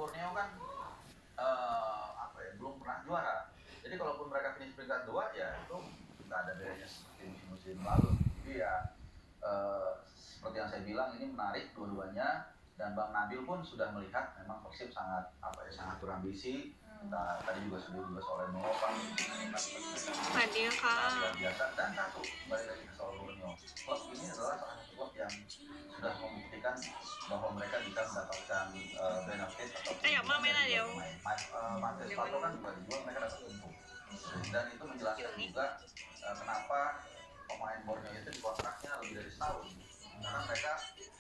Borneo kan apa ya, belum pernah juara. Jadi kalaupun mereka finish peringkat 2 ya itu nggak ada bedanya seperti musim-musim lalu. Jadi ya seperti yang saya bilang, ini menarik dua-duanya, dan Bang Nabil pun sudah melihat memang Persib sangat sangat berambisi. Kita tadi juga sudah dibahas oleh Novan, luar biasa. Dan satu, kembali lagi ke soal Borneo, klub ini adalah salah satu klub yang sudah membuktikan bahwa mereka bisa mendapatkan benefit atau Marcus Pato kan juga dijual, mereka dapat untung, dan itu menjelaskan juga kenapa pemain Borneo itu dikontraknya lebih dari setahun, karena mereka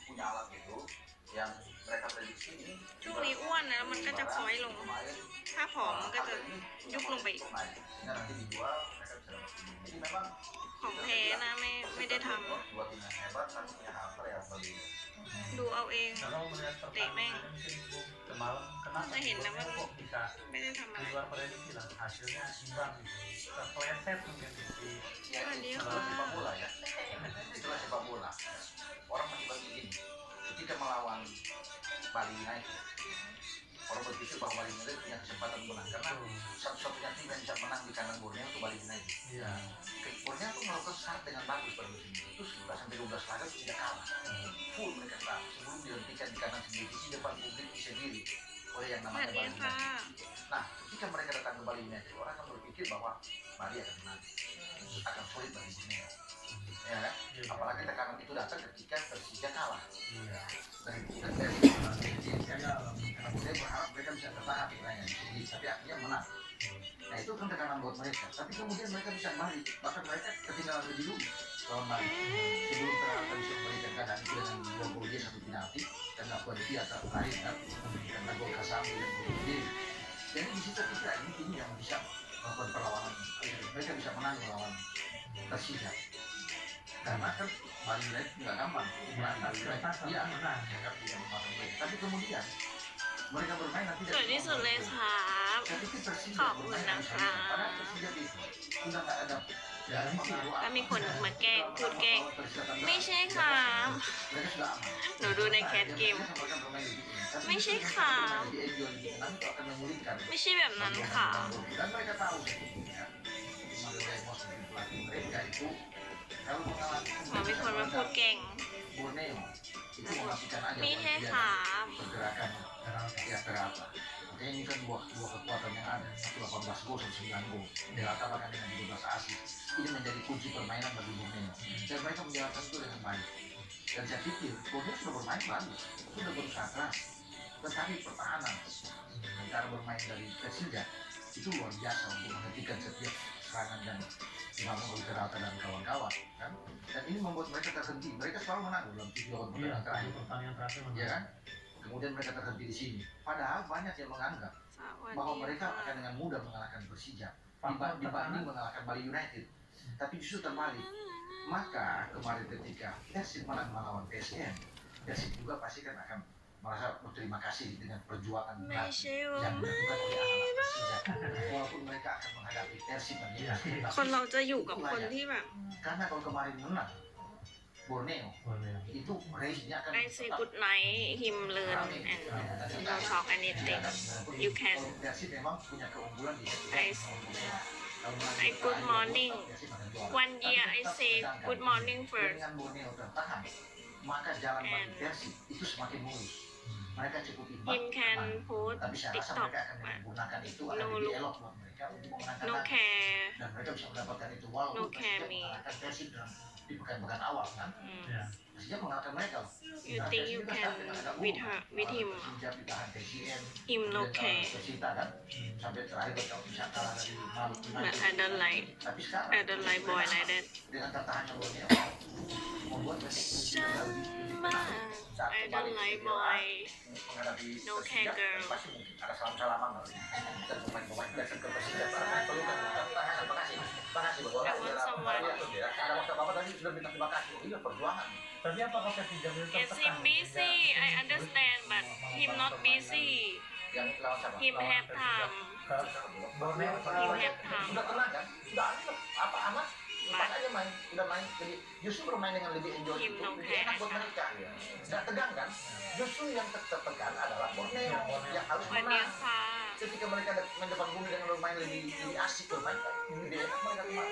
punya alat itu yang mereka prediksi ini ช่วงนี้อ้วนนะมันก็จะคล้อยลงถ้าผอมมันก็จะยุบลงไปอีก sehingga nanti dijual mereka bisa dapat untung. Jadi memang ของแท้นะไม่ได้ท dua tim yang hebat, satunya Harper yang beli ำดูเอาเองเตะแม่ง semalam kenapa จะเห็นนะว่า kok bisa ไม่ได้ทำอะไร di luar prediksi lah, hasilnya imbang gitu, terpeleset mungkin di ya, itulah sepak bola ya, itulah sepak bola. Orang masih begini, ketika melawan Bali United, orang berpikir bahwa Bali United punya kesempatan menang, karena satu-satunya tim yang bisa menang di kandang Borneo itu Bali United. Iya. Borneo tuh melakukan start dengan bagus pada musim itu, 11 sampai 12 laga tidak kalah, full mereka start sebelum dihentikan di kandang sendiri di depan publik di sendiri oleh yang สวั namanya สดี Bali ค่ะ United. Nah, ketika mereka datang ke Bali United, orang akan berpikir bahwa Bali akan menang, akan sulit bagi Borneo. Ya, kan? Apalagi tekanan itu datang ketika Persija kalah. Iya. Dan saya berharap mereka bisa bertahan di sini, tapi akhirnya menang. Nah, itu kan tekanan buat mereka. Tapi kemudian mereka bisa kembali, bahkan mereka ketinggalan lebih dulu lawan Bali sebelum ternyata bisa memberikan keadaan itu dengan 2 gol dia 1 penalti dan melakukan dia terakhir kan karena gol Kasami dan gol dia. Jadi di situ kita ini tim yang bisa melakukan perlawanan, mereka bisa menang melawan Persija. Karena kan Bali United nggak gampang menang Bali United, iya menang, tapi kemudian mereka bermain nanti สวยที่สุดเลยครับ saya pikir Persija ขอบคุณนะครับ padahal Persija itu sudah nggak ada ถ้ามีคนมาแกล้งพูดแกล้งไม่ใช่ครับ mereka sudah aman. หนูดูในแคสเกม ไม่ใช่ค่ะ ไม่ใช่แบบนั้นค่ะ dan mereka tahu sebetulnya Mario Lemos menjadi pelatih mereka itu kalau mengalami หมอมีคนมาพูดแกล้ง Borneo itu memastikan aja ไม่ใช่ dia ครับ pergerakan ya berapa. Makanya ini kan dua kekuatan yang ada, satu 18 gol, 9 gol. Delta bahkan dengan 12 asis. Ini menjadi kunci permainan bagi Borneo. Dan mereka menjalankan itu dengan baik. Dan saya pikir Borneo sudah bermain bagus, sudah berusaha keras. Tetapi pertahanan cara bermain dari Persija itu luar biasa untuk menghentikan setiap serangan dan dibangun oleh Delta dan kawan-kawan, kan? Dan ini membuat mereka terhenti. Mereka selalu menang dalam 7 lawan pertandingan terakhir. Pertandingan terakhir Ya kan? Kemudian mereka terhenti di sini. Padahal banyak yang menganggap สวัส bahwa ดี mereka ค่ะ akan dengan mudah mengalahkan Persija dibanding mengalahkan Bali United. Tapi justru terbalik. Maka kemarin ketika Persib menang melawan PSM, Persib juga pasti kan akan merasa berterima kasih dengan perjuangan ไม่ berat ใช่ yang ว่า dilakukan oleh anak-anak Persija. Walaupun mereka akan menghadapi Persib dan Persib, คนเราจะอยู่กับคนที่แบบ karena kalau kemarin menang Borneo Borneo. itu race-nya akan I say good night him learn and don't talk anything you can Kalau Persib memang punya keunggulan di I good morning one year I say good morning first dengan Borneo tertahan, maka jalan bagi Persib itu semakin mulus. Mereka cukup imbang, him can aman. post Tapi saya rasa TikTok mereka akan menggunakan itu akan No lebih look. elok buat mereka untuk memenangkan no laga. care Dan mereka bisa mendapatkan itu walaupun No Persija care me. mengalahkan Persib di pekan-pekan awal kan. Ya. Persija mengalahkan mereka loh. you think you can with her with him Persija ditahan PSM, him no care Persita kan sampai terakhir mereka bisa kalah dari Maluku but United. I don't like Tapi sekarang I don't like boy like that dengan tertahannya Borneo membuat mereka sama I don't like boy menghadapi No Persija, care, girl. pasti mungkin ada salam-salaman dan pemain-pemain datang ke Persija pelukan terima kasih betul I want someone ada waktu bapak tadi sudah minta terima kasih. Iya perjuangan. Tapi apakah Persija itu yes him busy I understand but him not busy Yang lawan siapa? him have time Borneo him have time Sudah tenang kan? Sudah aman apa aman? lepas aja main, udah main. Jadi justru bermain dengan lebih enjoy Tim itu Nong lebih enak buat Kaya. mereka. Nggak tegang kan? Justru yang tertekan adalah Borneo yang harus วันเนี้ย menang. ค่ะ Ketika mereka main depan bumi dengan bermain lebih asik bermain kan lebih enak mereka kemarin.